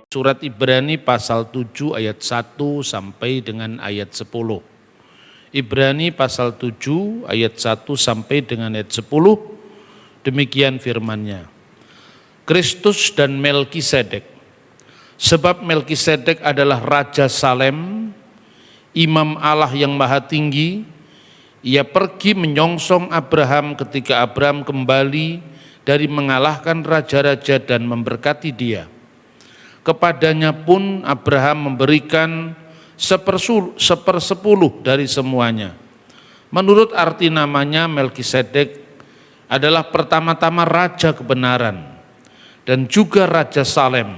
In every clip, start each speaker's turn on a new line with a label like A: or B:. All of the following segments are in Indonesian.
A: Surat Ibrani pasal 7 ayat 1 sampai dengan ayat 10. Ibrani pasal 7 ayat 1 sampai dengan ayat 10, demikian firman-Nya. Kristus dan Melkisedek. Sebab Melkisedek adalah Raja Salem, Imam Allah yang Maha Tinggi. Ia pergi menyongsong Abraham ketika Abraham kembali dari mengalahkan raja-raja dan memberkati dia. Kepadanya pun Abraham memberikan sepersepuluh dari semuanya. Menurut arti namanya, Melkisedek adalah pertama-tama Raja Kebenaran dan juga Raja Salem,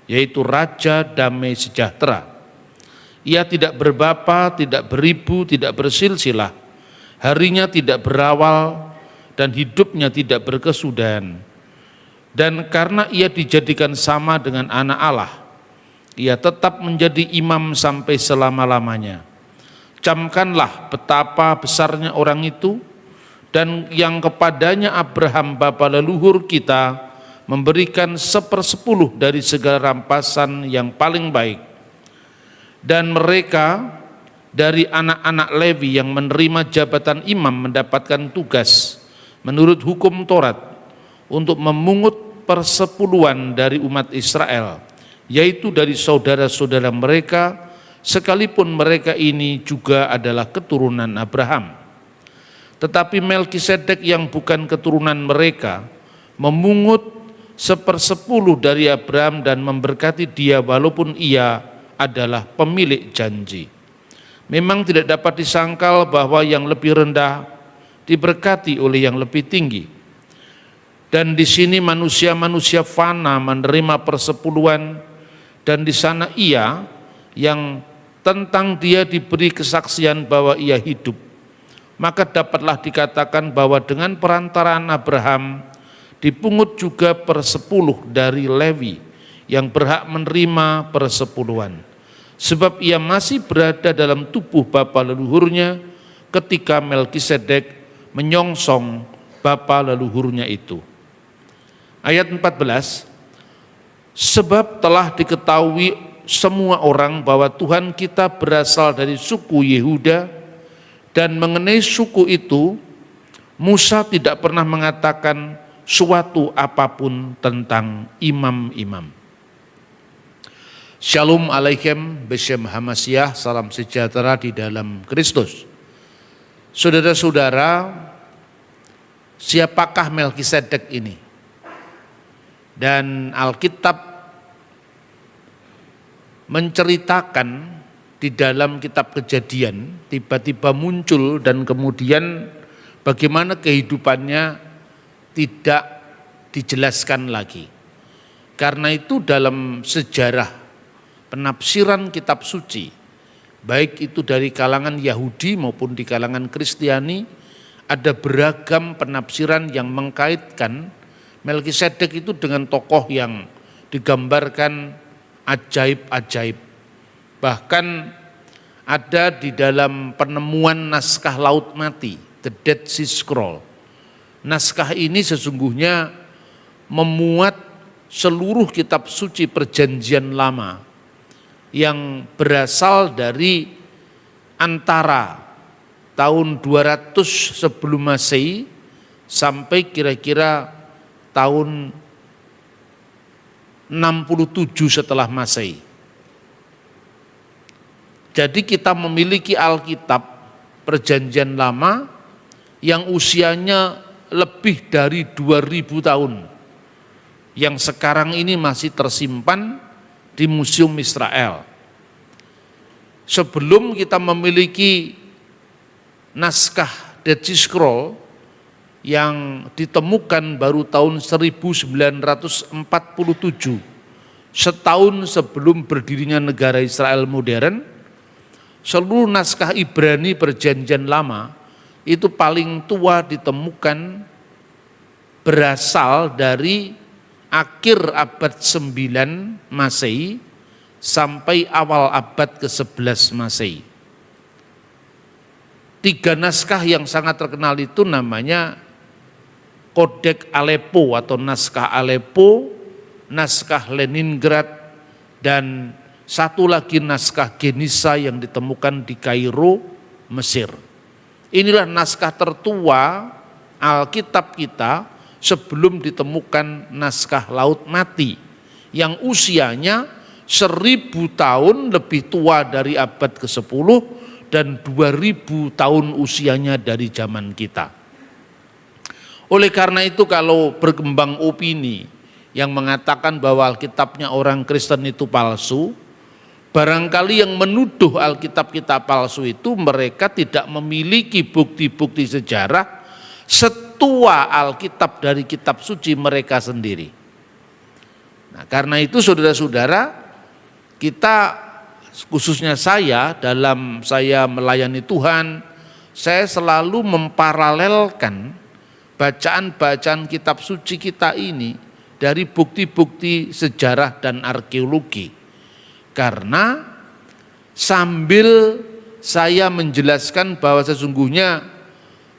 A: yaitu Raja Damai Sejahtera. Ia tidak berbapa, tidak beribu, tidak bersilsilah, harinya tidak berawal, dan hidupnya tidak berkesudahan. Dan karena ia dijadikan sama dengan anak Allah, ia tetap menjadi imam sampai selama-lamanya. Camkanlah betapa besarnya orang itu, dan yang kepadanya Abraham bapa leluhur kita memberikan sepersepuluh dari segala rampasan yang paling baik. Dan mereka dari anak-anak Lewi yang menerima jabatan imam mendapatkan tugas menurut hukum Taurat untuk memungut persepuluhan dari umat Israel, yaitu dari saudara-saudara mereka, sekalipun mereka ini juga adalah keturunan Abraham. Tetapi Melkisedek yang bukan keturunan mereka memungut sepersepuluh dari Abraham dan memberkati dia walaupun ia adalah pemilik janji. Memang tidak dapat disangkal bahwa yang lebih rendah diberkati oleh yang lebih tinggi. Dan di sini manusia-manusia fana menerima persepuluhan, dan di sana ia yang tentang dia diberi kesaksian bahwa ia hidup. Maka dapatlah dikatakan bahwa dengan perantaraan Abraham dipungut juga persepuluh dari Lewi yang berhak menerima persepuluhan. Sebab ia masih berada dalam tubuh bapa leluhurnya ketika Melkisedek menyongsong bapa leluhurnya itu. Ayat 14, sebab telah diketahui semua orang bahwa Tuhan kita berasal dari suku Yehuda, dan mengenai suku itu Musa tidak pernah mengatakan suatu apapun tentang imam-imam. Shalom alaikum, Beshem Hamasyah, salam sejahtera di dalam Kristus. Saudara-saudara, siapakah Melkisedek ini? Dan Alkitab menceritakan di dalam kitab Kejadian, tiba-tiba muncul dan kemudian bagaimana kehidupannya tidak dijelaskan lagi. Karena itu dalam sejarah penafsiran kitab suci, baik itu dari kalangan Yahudi maupun di kalangan Kristiani, ada beragam penafsiran yang mengkaitkan Melkisedek itu dengan tokoh yang digambarkan ajaib-ajaib. Bahkan ada di dalam penemuan naskah Laut Mati, The Dead Sea Scroll. Naskah ini sesungguhnya memuat seluruh kitab suci Perjanjian Lama yang berasal dari antara tahun 200 sebelum Masehi sampai kira-kira tahun 67 setelah Masehi. Jadi kita memiliki Alkitab Perjanjian Lama yang usianya lebih dari 2000 tahun, yang sekarang ini masih tersimpan di Museum Israel. Sebelum kita memiliki naskah Dead Sea Scroll yang ditemukan baru tahun 1947, setahun sebelum berdirinya negara Israel modern, seluruh naskah Ibrani Perjanjian Lama itu paling tua ditemukan berasal dari akhir abad 9 Masehi sampai awal abad ke-11 Masehi. 3 naskah yang sangat terkenal itu namanya Kodeks Aleppo atau naskah Aleppo, naskah Leningrad, dan satu lagi naskah Genisa yang ditemukan di Kairo, Mesir. Inilah naskah tertua Alkitab kita sebelum ditemukan naskah Laut Mati yang usianya 1000 tahun lebih tua dari abad ke-10 dan 2000 tahun usianya dari zaman kita. Oleh karena itu kalau berkembang opini yang mengatakan bahwa Alkitabnya orang Kristen itu palsu, barangkali yang menuduh Alkitab kita palsu itu mereka tidak memiliki bukti-bukti sejarah setua Alkitab dari kitab suci mereka sendiri. Nah, karena itu saudara-saudara, kita khususnya dalam saya melayani Tuhan, saya selalu memparalelkan bacaan-bacaan kitab suci kita ini dari bukti-bukti sejarah dan arkeologi. Karena sambil saya menjelaskan bahwa sesungguhnya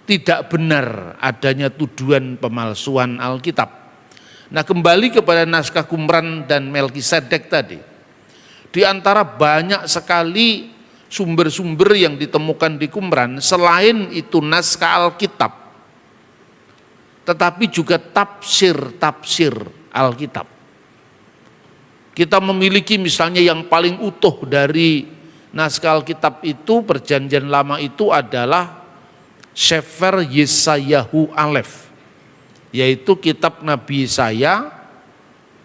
A: tidak benar adanya tuduhan pemalsuan Alkitab. Nah, kembali kepada naskah Qumran dan Melkisedek tadi. Di antara banyak sekali sumber-sumber yang ditemukan di Qumran, selain itu naskah Alkitab, tetapi juga tafsir-tafsir Alkitab. Kita memiliki misalnya yang paling utuh dari naskah Alkitab itu, Perjanjian Lama itu adalah Sefer Yesayahu Alef, yaitu kitab Nabi Yesaya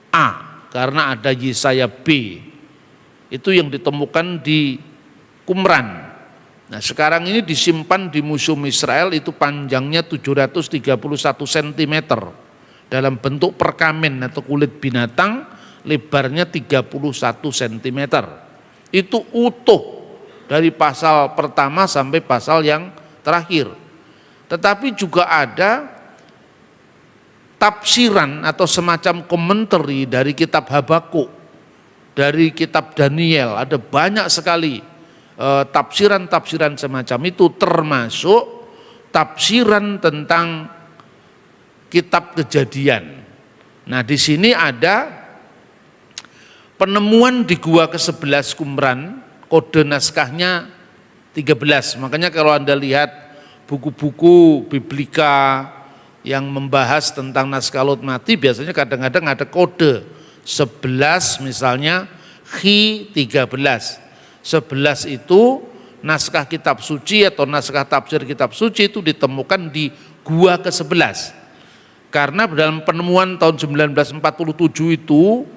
A: A, karena ada Yesaya B. Itu yang ditemukan di Qumran. Nah, sekarang ini disimpan di Museum Israel, itu panjangnya 731 cm dalam bentuk perkamen atau kulit binatang, lebarnya 31 cm. Itu utuh dari pasal pertama sampai pasal yang terakhir. Tetapi juga ada tafsiran atau semacam komentari dari kitab Habakuk, dari kitab Daniel. Ada banyak sekali tafsiran-tafsiran semacam itu, termasuk tafsiran tentang kitab Kejadian. Nah, di sini ada penemuan di gua ke-11 Qumran, kode naskahnya 13. Makanya kalau Anda lihat buku-buku biblika yang membahas tentang naskah Laut Mati, biasanya kadang-kadang ada kode 11, misalnya Khi 13. 11 itu naskah kitab suci atau naskah tafsir kitab suci itu ditemukan di gua ke-11. Karena dalam penemuan tahun 1947 itu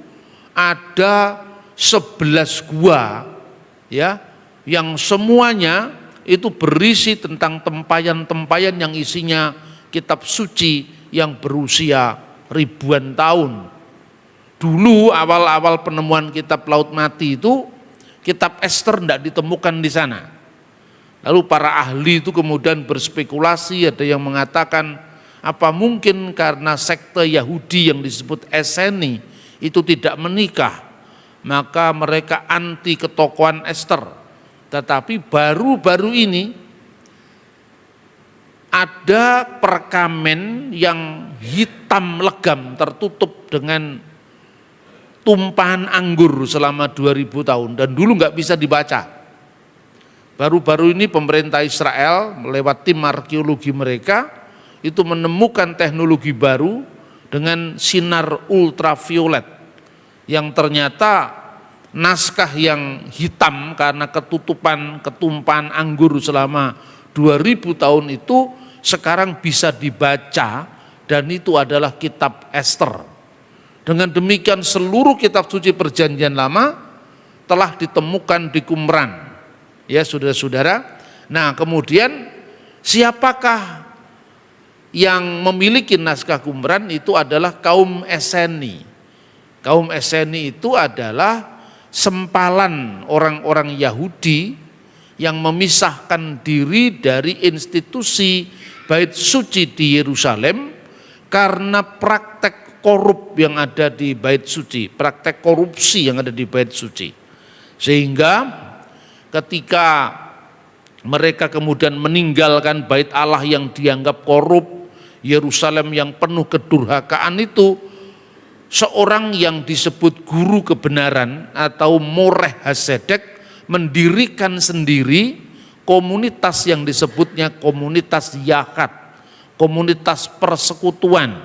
A: ada 11 gua ya, yang semuanya itu berisi tentang tempayan-tempayan yang isinya kitab suci yang berusia ribuan tahun. Dulu awal-awal penemuan kitab Laut Mati itu, kitab Ester tidak ditemukan di sana. Lalu para ahli itu kemudian berspekulasi, ada yang mengatakan apa mungkin karena sekte Yahudi yang disebut Esseni itu tidak menikah, maka mereka anti ketokohan Ester. Tetapi baru-baru ini ada perkamen yang hitam legam tertutup dengan tumpahan anggur selama 2000 tahun dan dulu nggak bisa dibaca. Baru-baru ini pemerintah Israel lewat tim arkeologi mereka itu menemukan teknologi baru dengan sinar ultraviolet yang ternyata naskah yang hitam karena ketumpahan anggur selama 2000 tahun itu sekarang bisa dibaca, dan itu adalah kitab Ester. Dengan demikian seluruh kitab suci Perjanjian Lama telah ditemukan di Qumran. Ya saudara-saudara. Nah, kemudian siapakah yang memiliki naskah Qumran? Itu adalah kaum Esseni. Kaum Esseni itu adalah sempalan orang-orang Yahudi yang memisahkan diri dari institusi bait suci di Yerusalem karena praktek korup yang ada di bait suci, praktek korupsi yang ada di bait suci. Sehingga ketika mereka kemudian meninggalkan bait Allah yang dianggap korup, Yerusalem yang penuh kedurhakaan itu, seorang yang disebut guru kebenaran atau Moreh Hasedek mendirikan sendiri komunitas yang disebutnya komunitas Yahat, komunitas persekutuan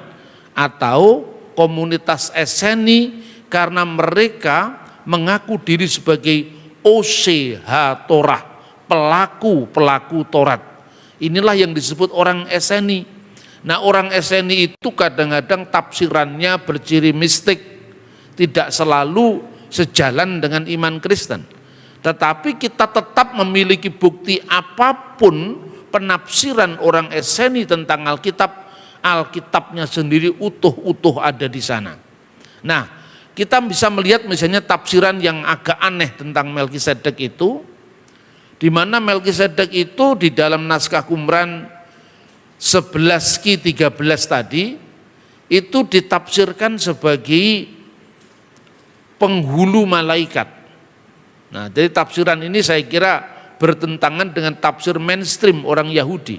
A: atau komunitas Eseni, karena mereka mengaku diri sebagai OCH Torah, pelaku Taurat. Inilah yang disebut orang Eseni. Nah, orang Eseni itu kadang-kadang tafsirannya berciri mistik, tidak selalu sejalan dengan iman Kristen. Tetapi kita tetap memiliki bukti apapun penafsiran orang Eseni tentang Alkitab, Alkitabnya sendiri utuh-utuh ada di sana. Nah, kita bisa melihat misalnya tafsiran yang agak aneh tentang Melkisedek itu, di mana Melkisedek itu di dalam naskah Qumran 11 Ki 13 tadi itu ditafsirkan sebagai penghulu malaikat. Nah, jadi tafsiran ini saya kira bertentangan dengan tafsir mainstream orang Yahudi.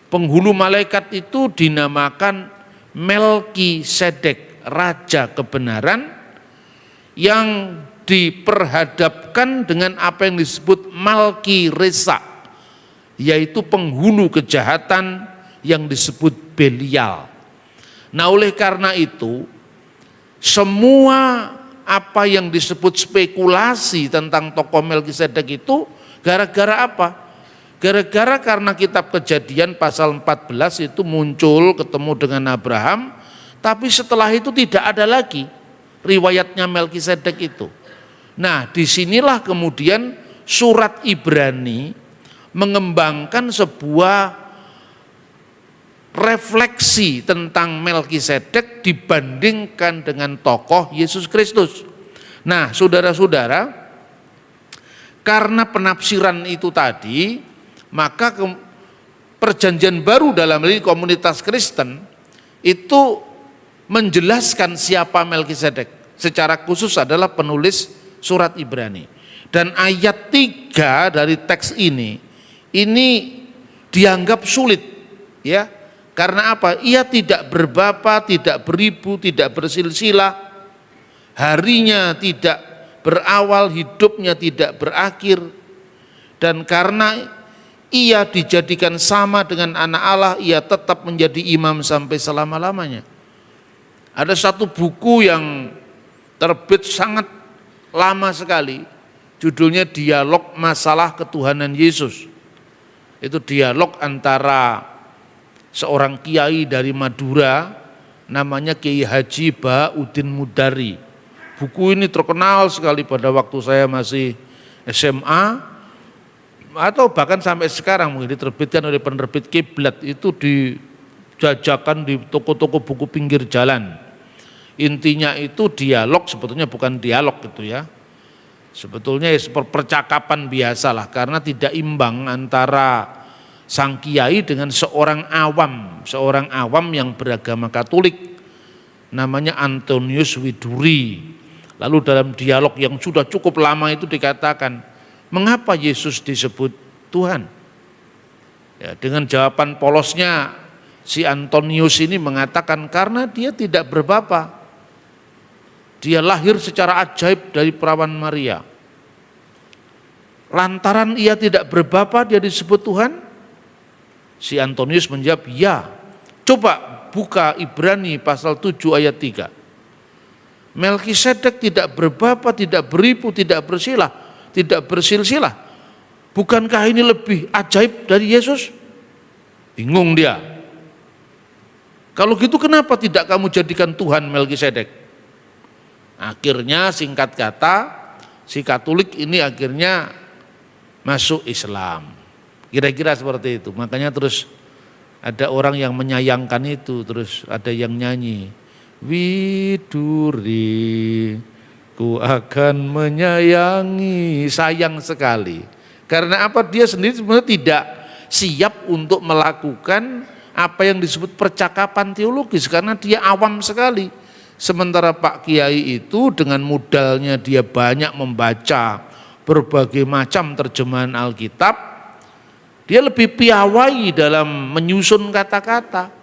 A: Penghulu malaikat itu dinamakan Melkisedek, raja kebenaran, yang diperhadapkan dengan apa yang disebut Malki Resa, yaitu penghulu kejahatan yang disebut Belial. Nah, oleh karena itu semua apa yang disebut spekulasi tentang tokoh Melkisedek itu gara-gara apa? Gara-gara karena kitab Kejadian pasal 14 itu muncul ketemu dengan Abraham, tapi setelah itu tidak ada lagi riwayatnya Melkisedek itu. Nah, disinilah kemudian surat Ibrani mengembangkan sebuah refleksi tentang Melkisedek dibandingkan dengan tokoh Yesus Kristus. Nah, saudara-saudara, karena penafsiran itu tadi, maka perjanjian baru dalam hal ini komunitas Kristen itu menjelaskan siapa Melkisedek. Secara khusus adalah penulis surat Ibrani. Dan ayat 3 dari teks ini dianggap sulit, ya. Karena apa? Ia tidak berbapa, tidak beribu, tidak bersilsilah, harinya tidak berawal, hidupnya tidak berakhir. Dan karena ia dijadikan sama dengan anak Allah, ia tetap menjadi imam sampai selama-lamanya. Ada satu buku yang terbit sangat lama sekali, judulnya Dialog Masalah Ketuhanan Yesus. Itu dialog antara seorang kiai dari Madura, namanya Kiai Haji Baudin Mudari. Buku ini terkenal sekali pada waktu saya masih SMA, atau bahkan sampai sekarang mungkin diterbitkan oleh penerbit Kiblat, itu dijajakan di toko-toko buku pinggir jalan. Intinya itu dialog, sebetulnya bukan dialog gitu ya. Sebetulnya percakapan biasa lah, karena tidak imbang antara sang kiai dengan seorang awam yang beragama Katolik, namanya Antonius Widuri. Lalu dalam dialog yang sudah cukup lama itu dikatakan, mengapa Yesus disebut Tuhan? Ya, dengan jawaban polosnya si Antonius ini mengatakan karena dia tidak berbapa, dia lahir secara ajaib dari perawan Maria. Lantaran ia tidak berbapa dia disebut Tuhan? Si Antonius menjawab, ya. Coba buka Ibrani pasal 7 ayat 3. Melkisedek tidak berbapa, tidak beribu, tidak bersilsilah. Bukankah ini lebih ajaib dari Yesus? Bingung dia. Kalau gitu kenapa tidak kamu jadikan Tuhan Melkisedek? Akhirnya singkat kata, si Katolik ini akhirnya masuk Islam. Kira-kira seperti itu. Makanya terus ada orang yang menyayangkan itu, terus ada yang nyanyi, Widuri, ku akan menyayangi, sayang sekali. Karena apa? Dia sendiri sebenarnya tidak siap untuk melakukan apa yang disebut percakapan teologis, karena dia awam sekali. Sementara Pak Kiai itu dengan modalnya dia banyak membaca berbagai macam terjemahan Alkitab, dia lebih piawai dalam menyusun kata-kata.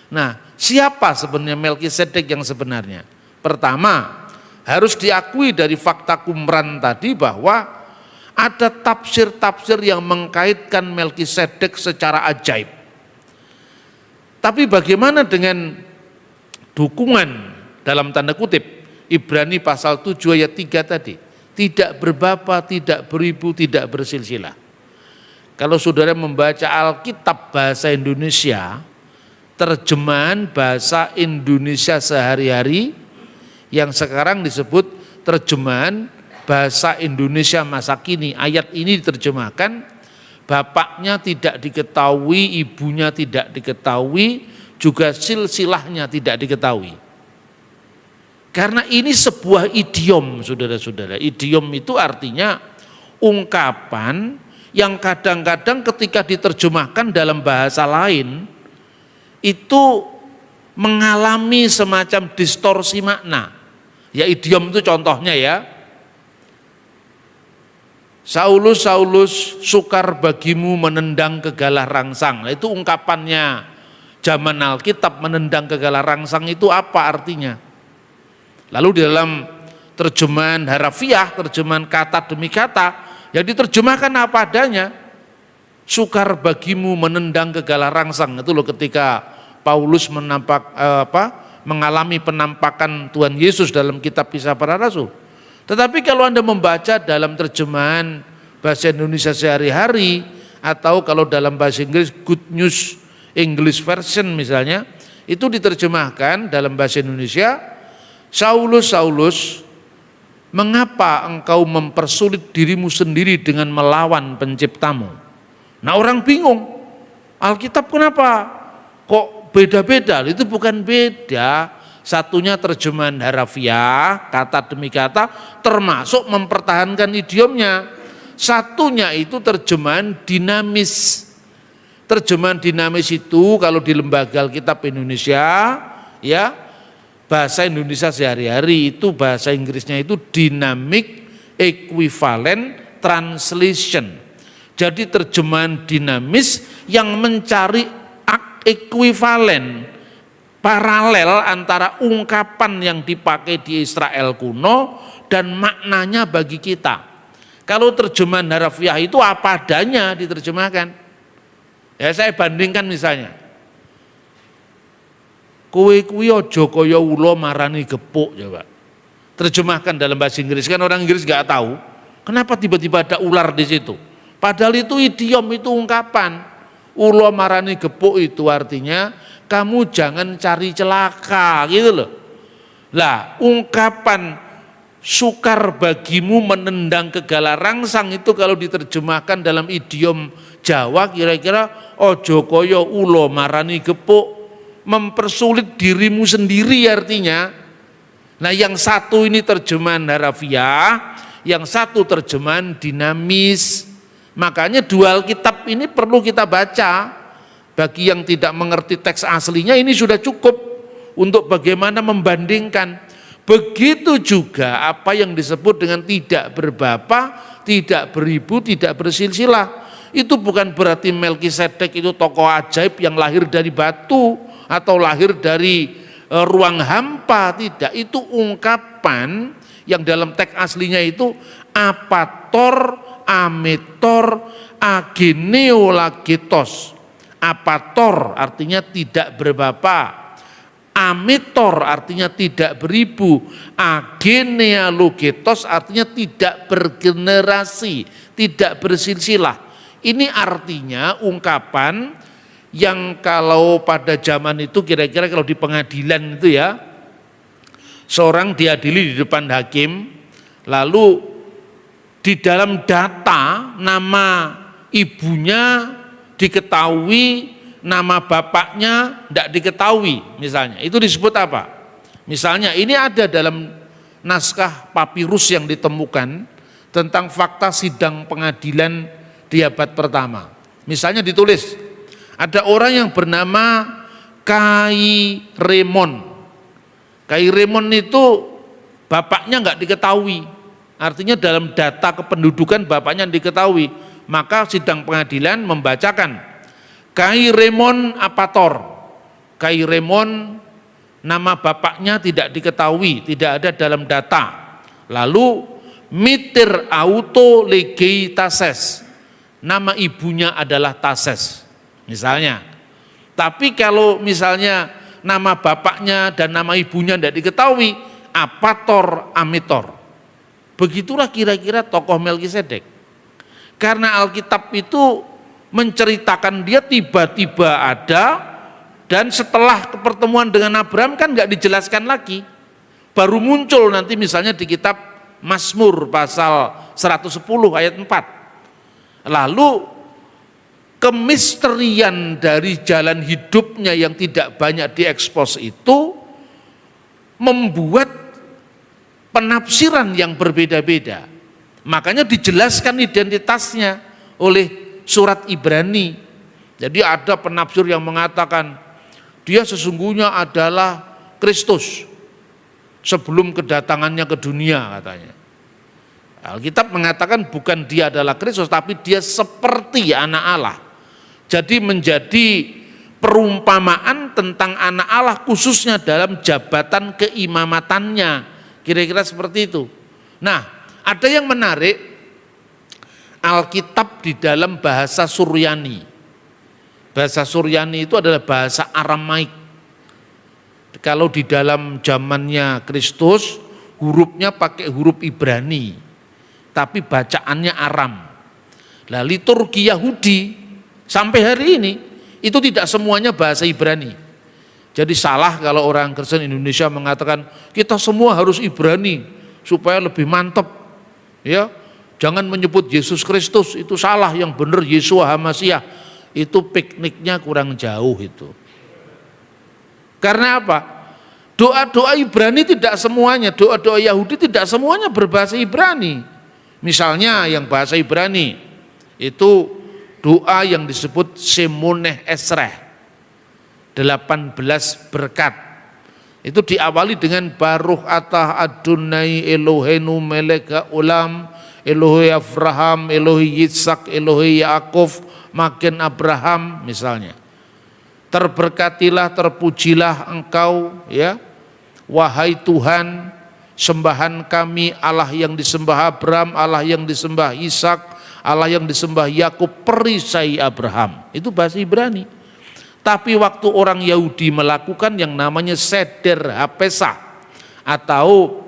A: Nah, siapa sebenarnya Melkisedek yang sebenarnya? Pertama, harus diakui dari fakta Qumran tadi bahwa ada tafsir-tafsir yang mengkaitkan Melkisedek secara ajaib. Tapi bagaimana dengan dukungan dalam tanda kutip Ibrani pasal 7 ayat 3 tadi? Tidak berbapa, tidak beribu, tidak bersilsilah. Kalau saudara membaca Alkitab bahasa Indonesia, terjemahan bahasa Indonesia sehari-hari yang sekarang disebut terjemahan bahasa Indonesia masa kini, ayat ini diterjemahkan bapaknya tidak diketahui, ibunya tidak diketahui, juga silsilahnya tidak diketahui. Karena ini sebuah idiom, saudara-saudara. Idiom itu artinya ungkapan yang kadang-kadang ketika diterjemahkan dalam bahasa lain itu mengalami semacam distorsi makna. Ya idiom itu contohnya ya. Saulus, Saulus, sukar bagimu menendang kegalah rangsang. Nah, itu ungkapannya zaman Alkitab, menendang kegalah rangsang itu apa artinya? Lalu di dalam terjemahan harafiah, terjemahan kata demi kata, ya diterjemahkan apa adanya. Sukar bagimu menendang kegalah rangsang. Itu loh ketika Paulus mengalami penampakan Tuhan Yesus dalam kitab Kisah Para Rasul. Tetapi kalau Anda membaca dalam terjemahan bahasa Indonesia sehari-hari, atau kalau dalam bahasa Inggris Good News English Version misalnya, itu diterjemahkan dalam bahasa Indonesia, Saulus, Saulus, mengapa engkau mempersulit dirimu sendiri dengan melawan penciptamu? Nah orang bingung, Alkitab kenapa kok beda-beda? Itu bukan beda, satunya terjemahan harafiah, kata demi kata, termasuk mempertahankan idiomnya. Satunya itu terjemahan dinamis. Terjemahan dinamis itu kalau di Lembaga Alkitab Indonesia, ya bahasa Indonesia sehari-hari itu bahasa Inggrisnya itu Dynamic Equivalent Translation. Jadi terjemahan dinamis yang mencari ekuivalen, paralel antara ungkapan yang dipakai di Israel kuno dan maknanya bagi kita. Kalau terjemahan harafiah itu apa adanya diterjemahkan. Ya saya bandingkan misalnya, kowe kuwi aja kaya ula marani gepuk, coba. Terjemahkan dalam bahasa Inggris, kan orang Inggris nggak tahu kenapa tiba-tiba ada ular di situ. Padahal itu idiom, itu ungkapan. Ula marani gepuk itu artinya kamu jangan cari celaka, gitu loh. Lah, ungkapan sukar bagimu menendang kegalah rangsang itu kalau diterjemahkan dalam idiom Jawa kira-kira ojo koyo ula marani gepuk, mempersulit dirimu sendiri artinya. Nah, yang satu ini terjemahan harafiah, yang satu terjemahan dinamis. Makanya dua Alkitab ini perlu kita baca. Bagi yang tidak mengerti teks aslinya ini sudah cukup untuk bagaimana membandingkan. Begitu juga apa yang disebut dengan tidak berbapa, tidak beribu, tidak bersilsilah. Itu bukan berarti Melkisedek itu tokoh ajaib yang lahir dari batu atau lahir dari ruang hampa, tidak. Itu ungkapan yang dalam teks aslinya itu apator, ametor, ageneolagetos. Apator artinya tidak berbapa, ametor artinya tidak beribu, agenealogetos artinya tidak bergenerasi, tidak bersilsilah. Ini artinya ungkapan yang kalau pada zaman itu kira-kira kalau di pengadilan itu ya, seorang diadili di depan hakim, lalu di dalam data nama ibunya diketahui, nama bapaknya tidak diketahui misalnya. Itu disebut apa? Misalnya ini ada dalam naskah papirus yang ditemukan tentang fakta sidang pengadilan di abad pertama. Misalnya ditulis, ada orang yang bernama Kairemon. Kairemon itu bapaknya enggak diketahui. Artinya dalam data kependudukan bapaknya diketahui. Maka sidang pengadilan membacakan Kairemon apator. Kairemon nama bapaknya tidak diketahui, tidak ada dalam data. Lalu miter auto legei Tases, nama ibunya adalah Tases misalnya. Tapi kalau misalnya nama bapaknya dan nama ibunya tidak diketahui, apator amitor. Begitulah kira-kira tokoh Melkisedek. Karena Alkitab itu menceritakan dia tiba-tiba ada, dan setelah pertemuan dengan Abraham kan nggak dijelaskan lagi, baru muncul nanti misalnya di kitab Mazmur pasal 110 ayat 4. Lalu kemisterian dari jalan hidupnya yang tidak banyak diekspos itu membuat penafsiran yang berbeda-beda. Makanya dijelaskan identitasnya oleh surat Ibrani. Jadi ada penafsir yang mengatakan dia sesungguhnya adalah Kristus sebelum kedatangannya ke dunia katanya. Alkitab mengatakan bukan dia adalah Kristus, tapi dia seperti anak Allah. Jadi menjadi perumpamaan tentang anak Allah khususnya dalam jabatan keimamatannya. Kira-kira seperti itu. Nah, ada yang menarik, Alkitab di dalam bahasa Suryani. Bahasa Suryani itu adalah bahasa Aramaik. Kalau di dalam zamannya Kristus, hurufnya pakai huruf Ibrani, tapi bacaannya Aram. Nah, liturgi Yahudi sampai hari ini itu tidak semuanya bahasa Ibrani. Jadi salah kalau orang Kristen Indonesia mengatakan kita semua harus Ibrani supaya lebih mantap. Ya, jangan menyebut Yesus Kristus, itu salah. Yang benar Yeshua HaMasiah. Itu pikniknya kurang jauh itu. Karena apa? Doa-doa Ibrani tidak semuanya, doa-doa Yahudi tidak semuanya berbahasa Ibrani. Misalnya yang bahasa Ibrani itu doa yang disebut Shemoneh Esreh, 18 berkat. Itu diawali dengan Baruch atah Adonai Eloheinu melech haolam, Elohe Abraham, Elohe Yitzhak, Elohe Yaakov, Magen Abraham misalnya. Terberkatilah, terpujilah engkau ya, wahai Tuhan, sembahan kami, Allah yang disembah Abraham, Allah yang disembah Ishak, Allah yang disembah Yakub, perisai Abraham. Itu bahasa Ibrani. Tapi waktu orang Yahudi melakukan yang namanya Seder HaPesach atau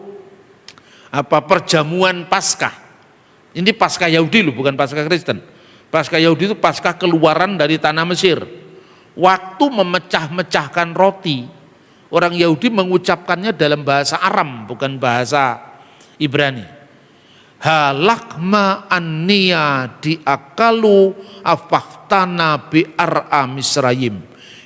A: perjamuan Paskah. Ini Paskah Yahudi loh, bukan Paskah Kristen. Paskah Yahudi itu Paskah keluaran dari tanah Mesir. Waktu memecah-mecahkan roti, orang Yahudi mengucapkannya dalam bahasa Aram, bukan bahasa Ibrani. Halakma anniya diakalu afahtana bi'ar'a Misrayim.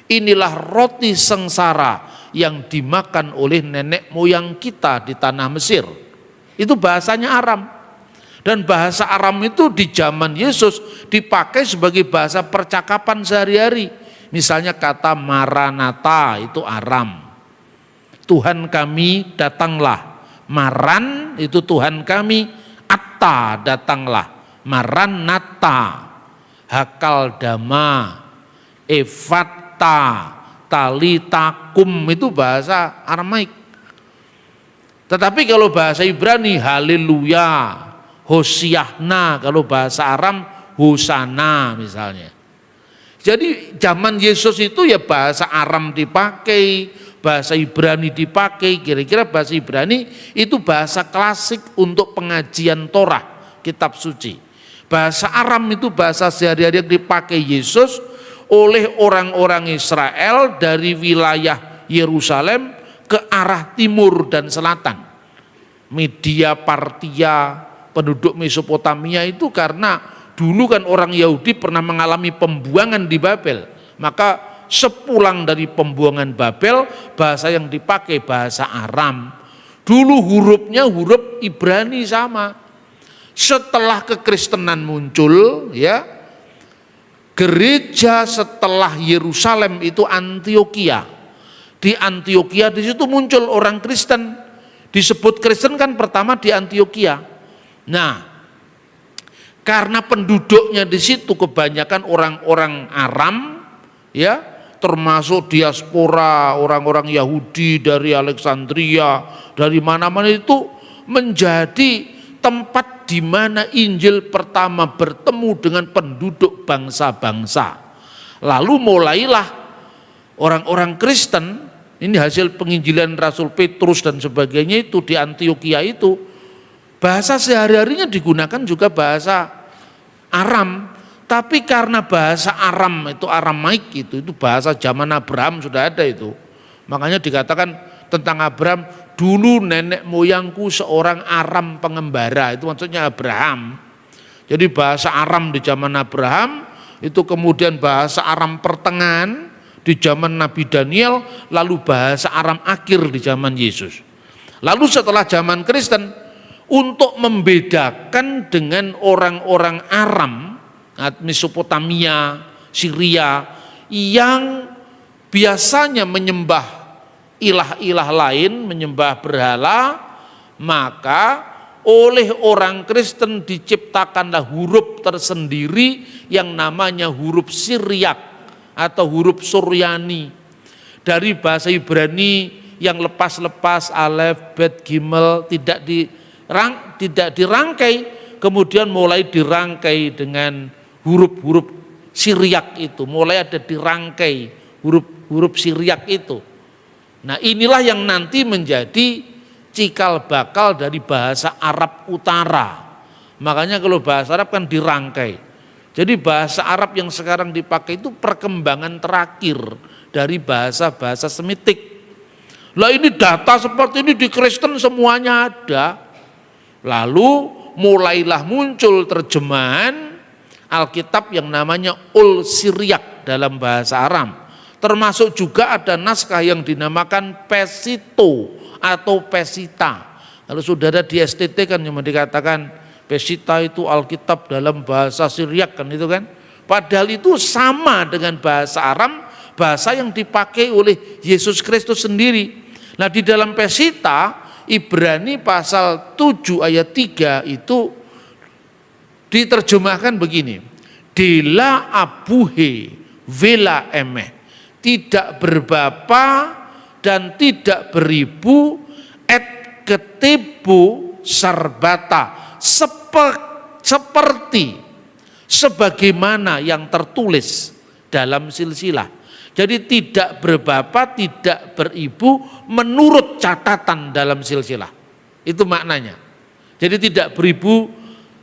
A: Inilah roti sengsara yang dimakan oleh nenek moyang kita di tanah Mesir. Itu bahasanya Aram. Dan bahasa Aram itu di zaman Yesus dipakai sebagai bahasa percakapan sehari-hari. Misalnya kata Maranatha itu Aram. Tuhan kami datanglah. Maran itu Tuhan kami, Atta datanglah. Maranatha, Hakal Dama, Efatta, Talitakum itu bahasa Aramaik. Tetapi kalau bahasa Ibrani haleluya, Hosiahna, kalau bahasa Aram Hosana misalnya. Jadi zaman Yesus itu ya bahasa Aram dipakai, bahasa Ibrani dipakai. Kira-kira bahasa Ibrani itu bahasa klasik untuk pengajian Torah, kitab suci. Bahasa Aram itu bahasa sehari-hari yang dipakai Yesus oleh orang-orang Israel dari wilayah Yerusalem ke arah timur dan selatan. Media Partia, penduduk Mesopotamia itu karena dulu kan orang Yahudi pernah mengalami pembuangan di Babel, maka sepulang dari pembuangan Babel bahasa yang dipakai bahasa Aram. Dulu hurufnya huruf Ibrani sama. Setelah kekristenan muncul ya, gereja setelah Yerusalem itu Antioquia. Di Antioquia di situ muncul orang Kristen. Disebut Kristen kan pertama di Antioquia. Nah, karena penduduknya di situ kebanyakan orang-orang Aram, ya, termasuk diaspora orang-orang Yahudi dari Alexandria, dari mana-mana itu menjadi tempat di mana Injil pertama bertemu dengan penduduk bangsa-bangsa. Lalu mulailah orang-orang Kristen, ini hasil penginjilan Rasul Petrus dan sebagainya itu di Antioquia itu, bahasa sehari-harinya digunakan juga bahasa Aram. Tapi karena bahasa Aram itu Aramaik itu bahasa zaman Abraham sudah ada itu. Makanya dikatakan tentang Abraham, dulu nenek moyangku seorang Aram pengembara, itu maksudnya Abraham. Jadi bahasa Aram di zaman Abraham, itu kemudian bahasa Aram pertengahan di zaman Nabi Daniel, lalu bahasa Aram akhir di zaman Yesus. Lalu setelah zaman Kristen, untuk membedakan dengan orang-orang Aram, Mesopotamia, Syria, yang biasanya menyembah ilah-ilah lain, menyembah berhala, maka oleh orang Kristen diciptakanlah huruf tersendiri yang namanya huruf Siriak atau huruf Suryani. Dari bahasa Ibrani yang lepas-lepas, alef, bet, gimel, tidak dirangkai, kemudian mulai dirangkai dengan huruf-huruf Siriak itu, mulai ada dirangkai huruf Siriak itu. Nah, inilah yang nanti menjadi cikal bakal dari bahasa Arab Utara. Makanya kalau bahasa Arab kan dirangkai. Jadi bahasa Arab yang sekarang dipakai itu perkembangan terakhir dari bahasa-bahasa Semitik. Lah ini data seperti ini di Kristen semuanya ada. Lalu mulailah muncul terjemahan Alkitab yang namanya Ul Siriak dalam bahasa Aram. Termasuk juga ada naskah yang dinamakan Pesito atau Pesita. Kalau saudara di STT kan cuma dikatakan Pesita itu Alkitab dalam bahasa Siriak kan itu kan. Padahal itu sama dengan bahasa Aram, bahasa yang dipakai oleh Yesus Kristus sendiri. Nah, di dalam Pesita, Ibrani pasal 7 ayat 3 itu diterjemahkan begini, Dela abuhe vela emeh, tidak berbapa dan tidak beribu, et ketebu sarbata, seperti sebagaimana yang tertulis dalam silsilah. Jadi tidak berbapa, tidak beribu menurut catatan dalam silsilah. Itu maknanya. Jadi tidak beribu,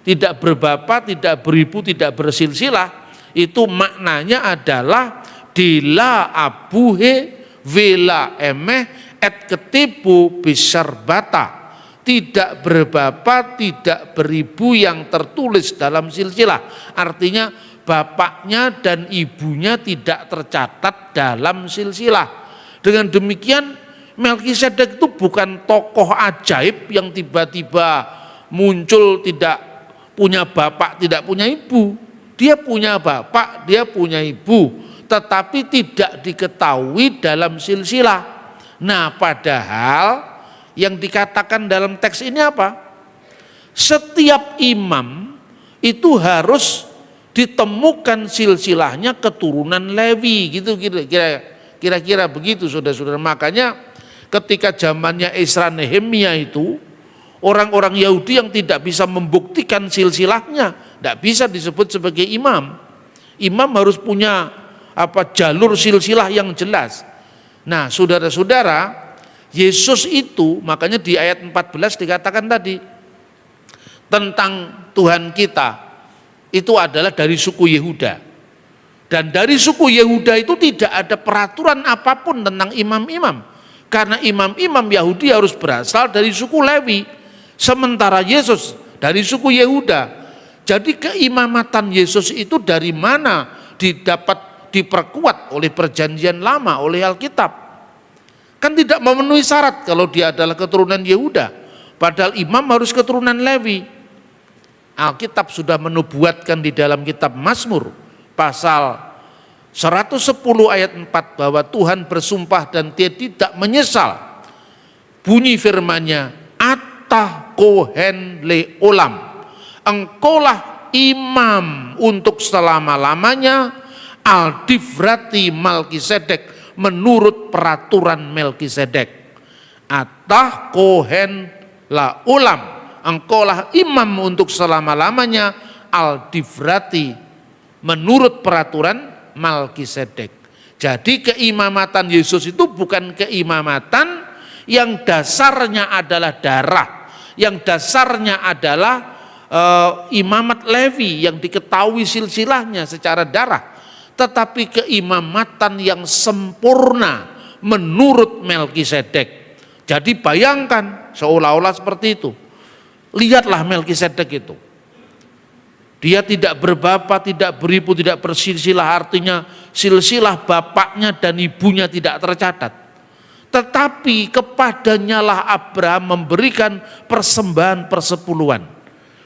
A: tidak berbapa, tidak beribu, tidak bersilsilah, itu maknanya adalah dila abuhe vela emeh et ketibu bisarbata, tidak berbapa, tidak beribu yang tertulis dalam silsilah. Artinya bapaknya dan ibunya tidak tercatat dalam silsilah. Dengan demikian Melkisedek itu bukan tokoh ajaib yang tiba-tiba muncul, tidak punya bapak, tidak punya ibu. Dia punya bapak, dia punya ibu, tetapi tidak diketahui dalam silsilah. Nah, padahal yang dikatakan dalam teks ini apa? Setiap imam itu harus ditemukan silsilahnya keturunan Lewi, gitu kira-kira begitu, saudara-saudara. Makanya ketika zamannya Ezra Nehemia itu, orang-orang Yahudi yang tidak bisa membuktikan silsilahnya tidak bisa disebut sebagai imam. Imam harus punya jalur silsilah yang jelas. Nah, saudara-saudara, Yesus itu makanya di ayat 14 dikatakan tadi tentang Tuhan kita itu adalah dari suku Yehuda. Dan dari suku Yehuda itu tidak ada peraturan apapun tentang imam-imam. Karena imam-imam Yahudi harus berasal dari suku Lewi. Sementara Yesus dari suku Yehuda. Jadi keimamatan Yesus itu dari mana diperkuat oleh perjanjian lama, oleh Alkitab. Kan tidak memenuhi syarat kalau dia adalah keturunan Yehuda. Padahal imam harus keturunan Lewi. Alkitab sudah menubuatkan di dalam kitab Mazmur pasal 110 ayat 4 bahwa Tuhan bersumpah dan dia tidak menyesal. Bunyi firman-Nya, Atah kohen le olam, engkaulah imam untuk selama-lamanya, Aldivrati Melkisedek, menurut peraturan Melkisedek. Atah kohen la ulam, engkaulah imam untuk selama-lamanya, aldivrati, menurut peraturan Melkisedek. Jadi keimamatan Yesus itu bukan keimamatan yang dasarnya adalah darah, yang dasarnya adalah imamat Levi yang diketahui silsilahnya secara darah, tetapi keimamatan yang sempurna menurut Melkisedek. Jadi bayangkan seolah-olah seperti itu. Lihatlah Melkisedek itu. Dia tidak berbapak, tidak beribu, tidak bersilsilah, artinya silsilah bapaknya dan ibunya tidak tercatat. Tetapi kepadanya lah Abraham memberikan persembahan persepuluhan.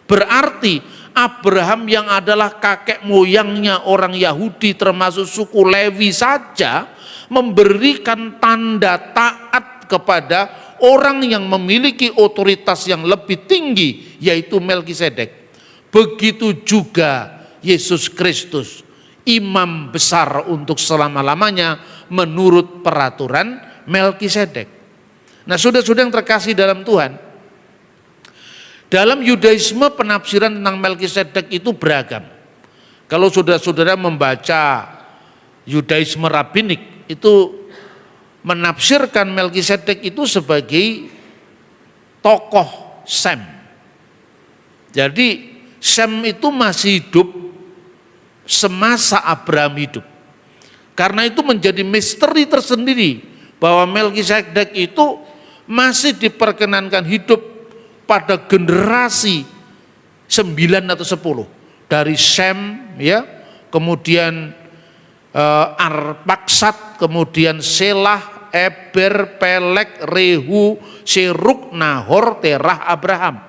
A: Berarti Abraham yang adalah kakek moyangnya orang Yahudi termasuk suku Lewi saja memberikan tanda taat kepada orang yang memiliki otoritas yang lebih tinggi, yaitu Melkisedek. Begitu juga Yesus Kristus, imam besar untuk selama-lamanya menurut peraturan Melkisedek. Nah, saudara-saudara yang terkasih dalam Tuhan, dalam Yudaisme penafsiran tentang Melkisedek itu beragam. Kalau saudara-saudara membaca Yudaisme rabbinik, itu menafsirkan Melkisedek itu sebagai tokoh Sem. Jadi Sem itu masih hidup semasa Abraham hidup. Karena itu menjadi misteri tersendiri bahwa Melkisedek itu masih diperkenankan hidup pada generasi 9 atau 10 dari Sem, ya, kemudian Arpaksad, kemudian Selah, Eber, Pelek, Rehu, Seruk, Nahor, Terah, Abraham.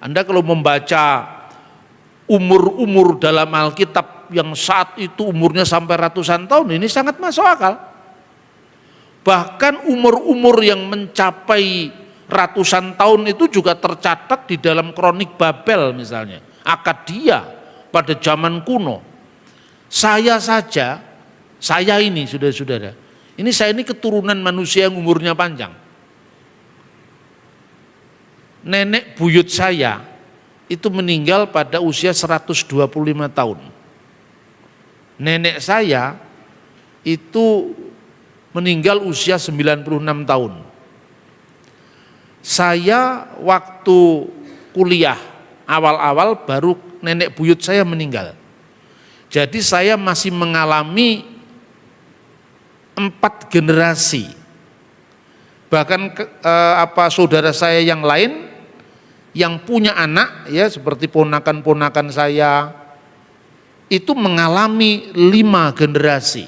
A: Anda kalau membaca umur-umur dalam Alkitab yang saat itu umurnya sampai ratusan tahun, ini sangat masuk akal. Bahkan umur-umur yang mencapai ratusan tahun itu juga tercatat di dalam kronik Babel misalnya, Akadia pada zaman kuno. Saya saja, saya ini saudara-saudara, saya ini keturunan manusia yang umurnya panjang. Nenek buyut saya itu meninggal pada usia 125 tahun. Nenek saya itu meninggal usia 96 tahun. Saya waktu kuliah awal-awal baru nenek buyut saya meninggal. Jadi saya masih mengalami 4 generasi. Bahkan saudara saya yang lain yang punya anak, ya seperti ponakan-ponakan saya itu mengalami 5 generasi.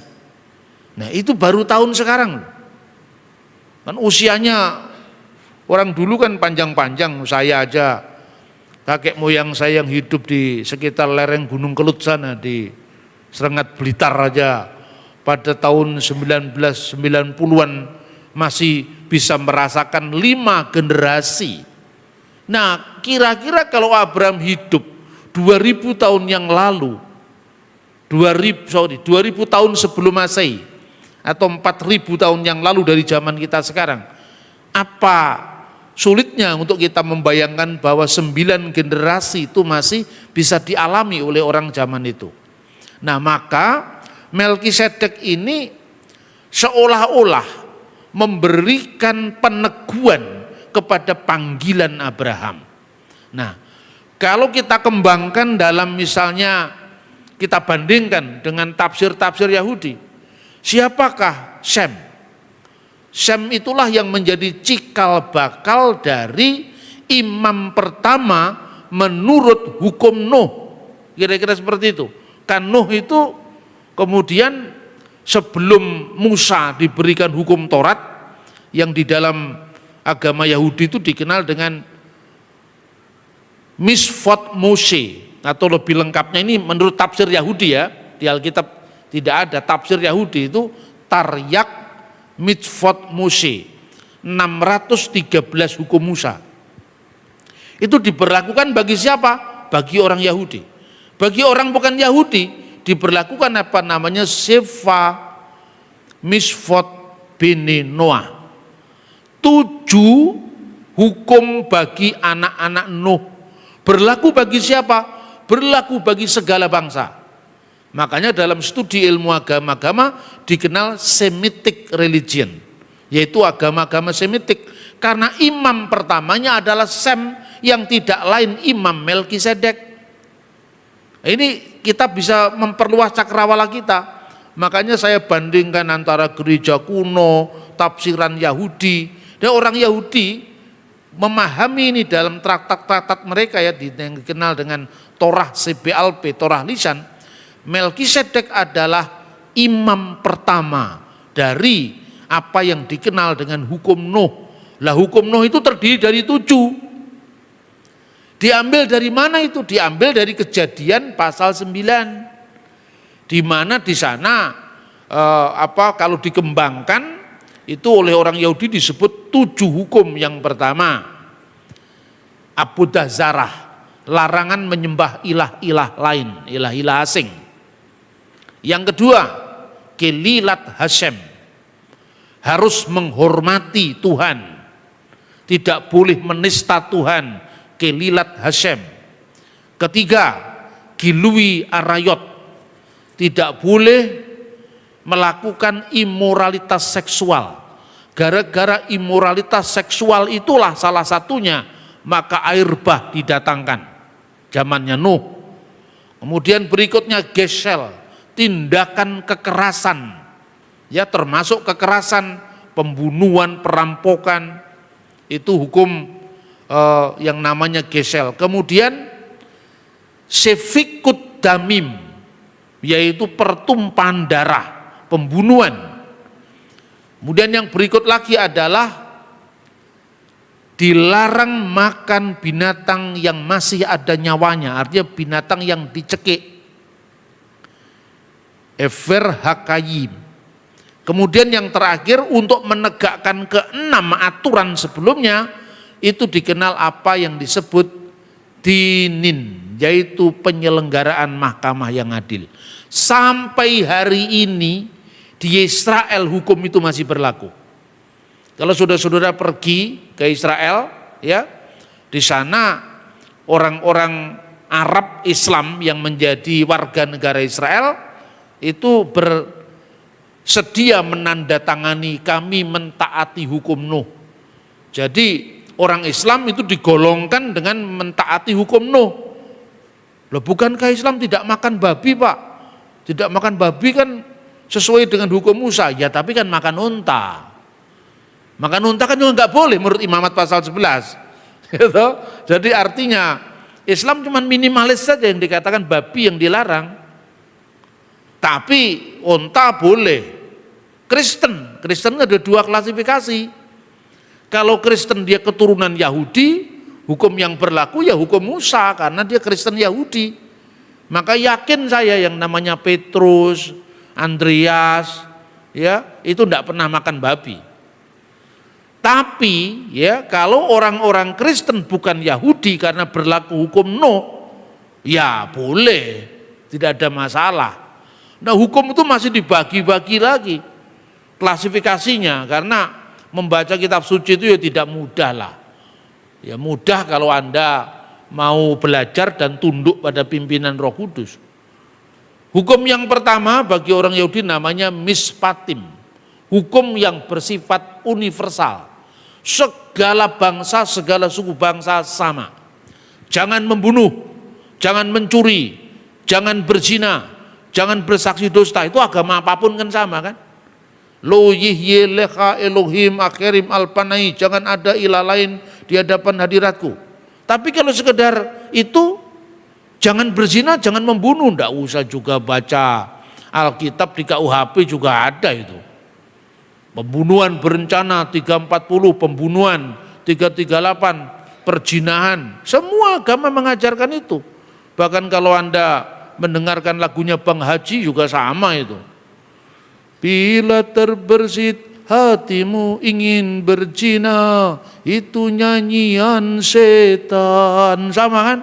A: Nah itu baru tahun sekarang. Kan usianya orang dulu kan panjang-panjang. Saya aja, kakek moyang saya yang hidup di sekitar lereng Gunung Kelut sana di Serengat Blitar aja pada tahun 1990-an masih bisa merasakan 5 generasi. Nah kira-kira kalau Abraham hidup 2000 tahun yang lalu, 2000 tahun sebelum Masehi atau 4000 tahun yang lalu dari zaman kita sekarang, apa sulitnya untuk kita membayangkan bahwa 9 generasi itu masih bisa dialami oleh orang zaman itu. Nah maka Melkisedek ini seolah-olah memberikan peneguhan kepada panggilan Abraham. Nah kalau kita kembangkan dalam misalnya kita bandingkan dengan tafsir-tafsir Yahudi, siapakah Sem? Sem itulah yang menjadi cikal bakal dari imam pertama menurut hukum Nuh. Kira-kira seperti itu. Kan Nuh itu kemudian sebelum Musa diberikan hukum Taurat yang di dalam agama Yahudi itu dikenal dengan Misvot Moshe, atau lebih lengkapnya ini menurut tafsir Yahudi ya, di Alkitab tidak ada tafsir Yahudi itu Taryak Mitzvot Moshe, 613 hukum Musa. Itu diberlakukan bagi siapa? Bagi orang Yahudi. Bagi orang bukan Yahudi diberlakukan apa namanya Sefa Misfot bini Noah. 7 hukum bagi anak-anak Nuh. Berlaku bagi siapa? Berlaku bagi segala bangsa. Makanya dalam studi ilmu agama-agama dikenal Semitic religion, yaitu agama-agama Semitik. Karena imam pertamanya adalah Sem, yang tidak lain Imam Melkisedek. Ini kita bisa memperluas cakrawala kita. Makanya saya bandingkan antara gereja kuno, tafsiran Yahudi. Dan orang Yahudi memahami ini dalam traktat-traktat mereka ya, yang dikenal dengan Torah CBLP, Torah lisan. Melkisedek adalah imam pertama dari apa yang dikenal dengan hukum Nuh. Lah hukum Nuh itu terdiri dari 7. Diambil dari mana itu? Diambil dari Kejadian pasal 9. Di mana di sana kalau dikembangkan itu oleh orang Yahudi disebut 7 hukum. Yang pertama, Abudah Zarah, larangan menyembah ilah-ilah lain, ilah-ilah asing. Yang kedua, Kelilat Hashem, harus menghormati Tuhan, tidak boleh menista Tuhan, Kelilat Hashem. Ketiga, Gilui Arayot, tidak boleh melakukan imoralitas seksual. Gara-gara imoralitas seksual itulah salah satunya maka air bah didatangkan zamannya Nuh. Kemudian berikutnya Gesel, tindakan kekerasan, ya termasuk kekerasan, pembunuhan, perampokan, itu hukum yang namanya Gesel. Kemudian Sefikut Damim, yaitu pertumpahan darah, pembunuhan. Kemudian yang berikut lagi adalah dilarang makan binatang yang masih ada nyawanya, artinya binatang yang dicekik. Ever Hakayim. Kemudian yang terakhir untuk menegakkan ke-6 aturan sebelumnya itu dikenal apa yang disebut dinin, yaitu penyelenggaraan mahkamah yang adil. Sampai hari ini di Israel hukum itu masih berlaku. Kalau saudara-saudara pergi ke Israel, ya, di sana orang-orang Arab Islam yang menjadi warga negara Israel itu bersedia menandatangani kami mentaati hukum Nuh. Jadi orang Islam itu digolongkan dengan mentaati hukum Nuh. Loh, bukankah Islam tidak makan babi, Pak? Tidak makan babi kan sesuai dengan hukum Musa. Ya, tapi kan makan unta. Makan unta kan juga nggak boleh menurut Imamat pasal 11. Gitu. Jadi artinya Islam cuma minimalis saja yang dikatakan babi yang dilarang. Tapi unta boleh. Kristen ada 2 klasifikasi. Kalau Kristen dia keturunan Yahudi, hukum yang berlaku ya hukum Musa karena dia Kristen Yahudi. Maka yakin saya yang namanya Petrus, Andreas, ya itu tidak pernah makan babi. Tapi ya kalau orang-orang Kristen bukan Yahudi karena berlaku hukum Nuh, ya boleh, tidak ada masalah. Nah hukum itu masih dibagi-bagi lagi klasifikasinya, karena membaca kitab suci itu ya tidak mudah lah. Ya mudah kalau Anda mau belajar dan tunduk pada pimpinan Roh Kudus. Hukum yang pertama bagi orang Yahudi namanya mispatim, hukum yang bersifat universal. Segala bangsa, segala suku bangsa sama. Jangan membunuh, jangan mencuri, jangan berzina, jangan bersaksi dusta. Itu agama apapun kan sama kan? Lo yihye leha Elohim akhirim alpanai, jangan ada ilah lain di hadapan hadiratku. Tapi kalau sekedar itu, jangan berzina, jangan membunuh, ndak usah juga baca Alkitab, di KUHP juga ada itu. Pembunuhan berencana 340, pembunuhan 338, perjinahan, semua agama mengajarkan itu. Bahkan kalau Anda mendengarkan lagunya Bang Haji juga sama itu. Bila terbersit hatimu ingin berzina, itu nyanyian setan, sama kan?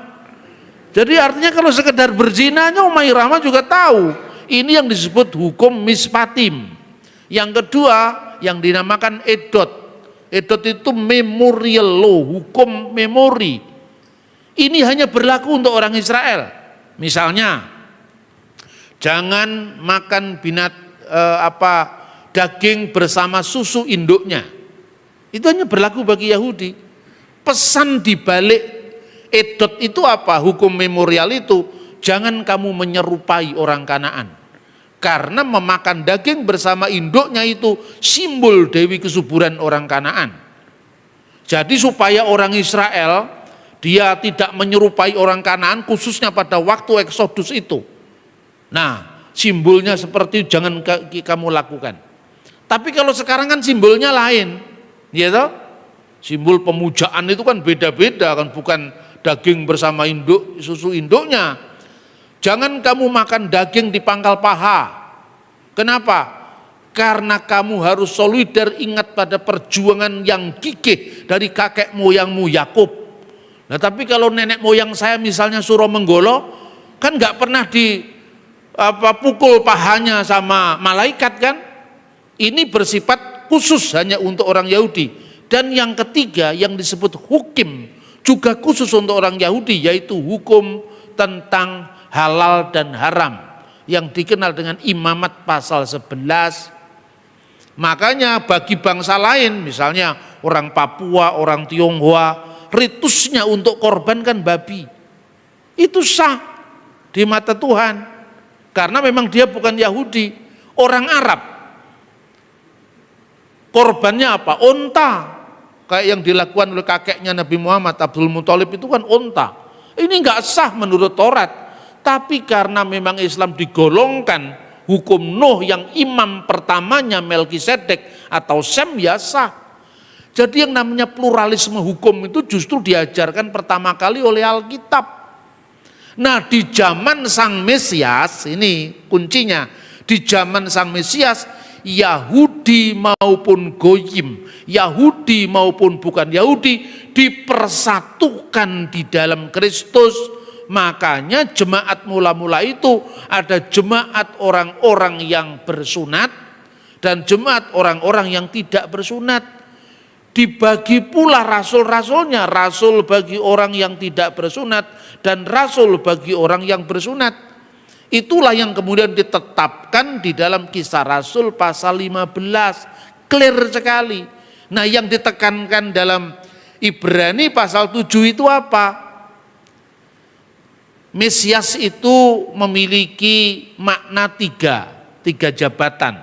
A: Jadi artinya kalau sekedar berzinanya Umairah juga tahu. Ini yang disebut hukum mispatim. Yang kedua yang dinamakan edot. Edot itu memorial law, hukum memori. Ini hanya berlaku untuk orang Israel. Misalnya, jangan makan daging bersama susu induknya. Itu hanya berlaku bagi Yahudi. Pesan di balik edot itu apa? Hukum memorial itu, jangan kamu menyerupai orang Kanaan. Karena memakan daging bersama induknya itu simbol dewi kesuburan orang Kanaan. Jadi supaya orang Israel dia tidak menyerupai orang Kanaan khususnya pada waktu Eksodus itu. Nah, simbolnya seperti itu jangan kamu lakukan. Tapi kalau sekarang kan simbolnya lain, ya toh? Simbol pemujaan itu kan beda-beda kan, bukan daging bersama induk, susu induknya. Jangan kamu makan daging di pangkal paha. Kenapa? Karena kamu harus solider ingat pada perjuangan yang gigih dari kakek moyangmu Yakub. Nah tapi kalau nenek moyang saya misalnya Suro Menggolo kan nggak pernah pukul pahanya sama malaikat kan? Ini bersifat khusus hanya untuk orang Yahudi. Dan yang ketiga yang disebut hukim juga khusus untuk orang Yahudi, yaitu hukum tentang halal dan haram yang dikenal dengan Imamat pasal 11. Makanya bagi bangsa lain misalnya orang Papua, orang Tionghoa, ritusnya untuk korban kan babi. Itu sah di mata Tuhan. Karena memang dia bukan Yahudi. Orang Arab. Korbannya apa? Onta. Kayak yang dilakukan oleh kakeknya Nabi Muhammad, Abdul Muthalib itu kan onta. Ini enggak sah menurut Taurat. Tapi karena memang Islam digolongkan hukum Nuh yang imam pertamanya Melkisedek atau Sem, ya sah. Jadi yang namanya pluralisme hukum itu justru diajarkan pertama kali oleh Alkitab. Nah di zaman Sang Mesias, ini kuncinya, di zaman Sang Mesias, Yahudi maupun Goyim, Yahudi maupun bukan Yahudi, dipersatukan di dalam Kristus. Makanya jemaat mula-mula itu ada jemaat orang-orang yang bersunat dan jemaat orang-orang yang tidak bersunat. Dibagi pula rasul-rasulnya, rasul bagi orang yang tidak bersunat dan rasul bagi orang yang bersunat. Itulah yang kemudian ditetapkan di dalam Kisah Rasul pasal 15, clear sekali. Nah yang ditekankan dalam Ibrani pasal 7 itu apa? Mesias itu memiliki makna tiga jabatan.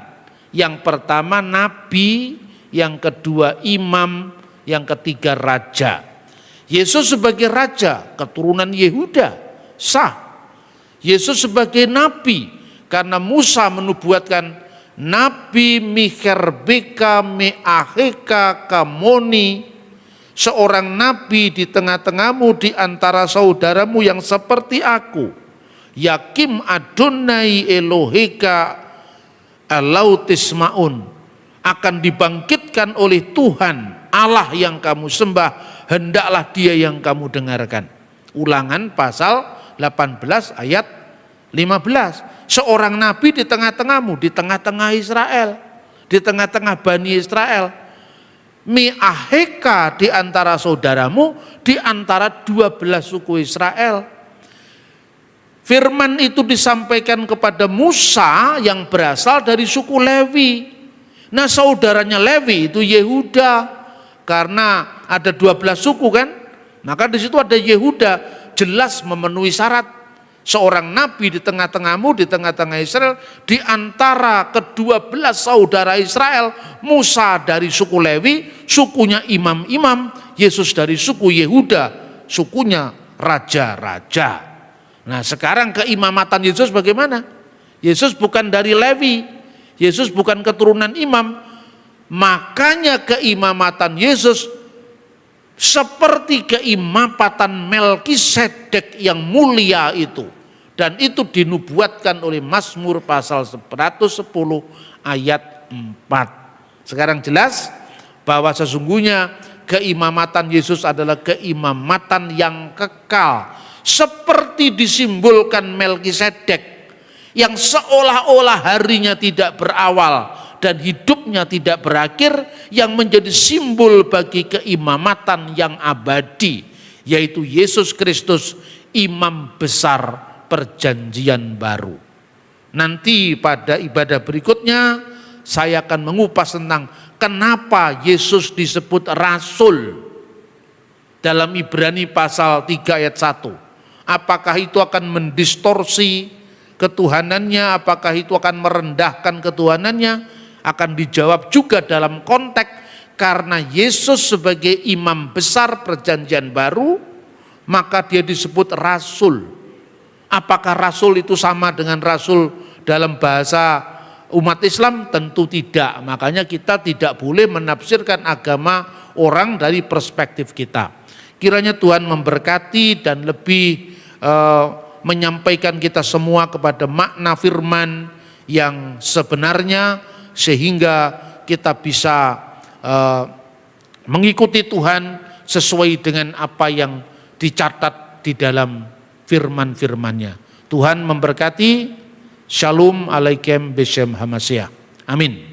A: Yang pertama nabi, yang kedua imam, yang ketiga raja. Yesus sebagai raja, keturunan Yehuda, sah. Yesus sebagai nabi, karena Musa menubuatkan Nabi Micherbeka Meaheka Kamoni, seorang nabi di tengah-tengahmu di antara saudaramu yang seperti aku. Yakim Adonai Eloheka Alautismaun, akan dibangkitkan oleh Tuhan Allah yang kamu sembah, hendaklah dia yang kamu dengarkan. Ulangan pasal 18 ayat 15. Seorang nabi di tengah-tengahmu, di tengah-tengah Israel, di tengah-tengah Bani Israel. Miaheka di antara saudaramu, di antara 12 suku Israel. Firman itu disampaikan kepada Musa yang berasal dari suku Lewi. Nah saudaranya Lewi itu Yehuda, karena ada 12 suku kan, maka di situ ada Yehuda, jelas memenuhi syarat. Seorang nabi di tengah-tengahmu, di tengah-tengah Israel, di antara ke-12 saudara Israel. Musa dari suku Lewi, sukunya imam-imam. Yesus dari suku Yehuda, sukunya raja-raja. Nah sekarang keimamatan Yesus bagaimana? Yesus bukan dari Lewi, Yesus bukan keturunan imam. Makanya keimamatan Yesus seperti keimamatan Melkisedek yang mulia itu. Dan itu dinubuatkan oleh Mazmur pasal 110 ayat 4. Sekarang jelas bahwa sesungguhnya keimamatan Yesus adalah keimamatan yang kekal. seperti disimbolkan Melkisedek yang seolah-olah harinya tidak berawal dan hidupnya tidak berakhir, yang menjadi simbol bagi keimamatan yang abadi, yaitu Yesus Kristus, imam besar perjanjian baru. Nanti pada ibadah berikutnya saya akan mengupas tentang kenapa Yesus disebut rasul dalam Ibrani pasal 3 ayat 1. Apakah itu akan mendistorsi ketuhanannya, apakah itu akan merendahkan ketuhanannya? Akan dijawab juga dalam konteks karena Yesus sebagai imam besar perjanjian baru, maka dia disebut rasul. Apakah rasul itu sama dengan rasul dalam bahasa umat Islam? Tentu tidak. Makanya kita tidak boleh menafsirkan agama orang dari perspektif kita. Kiranya Tuhan memberkati dan lebih menyampaikan kita semua kepada makna firman yang sebenarnya, sehingga kita bisa mengikuti Tuhan sesuai dengan apa yang dicatat di dalam firman-firman-Nya. Tuhan memberkati. Shalom alaikum beshem hamasyah. Amin.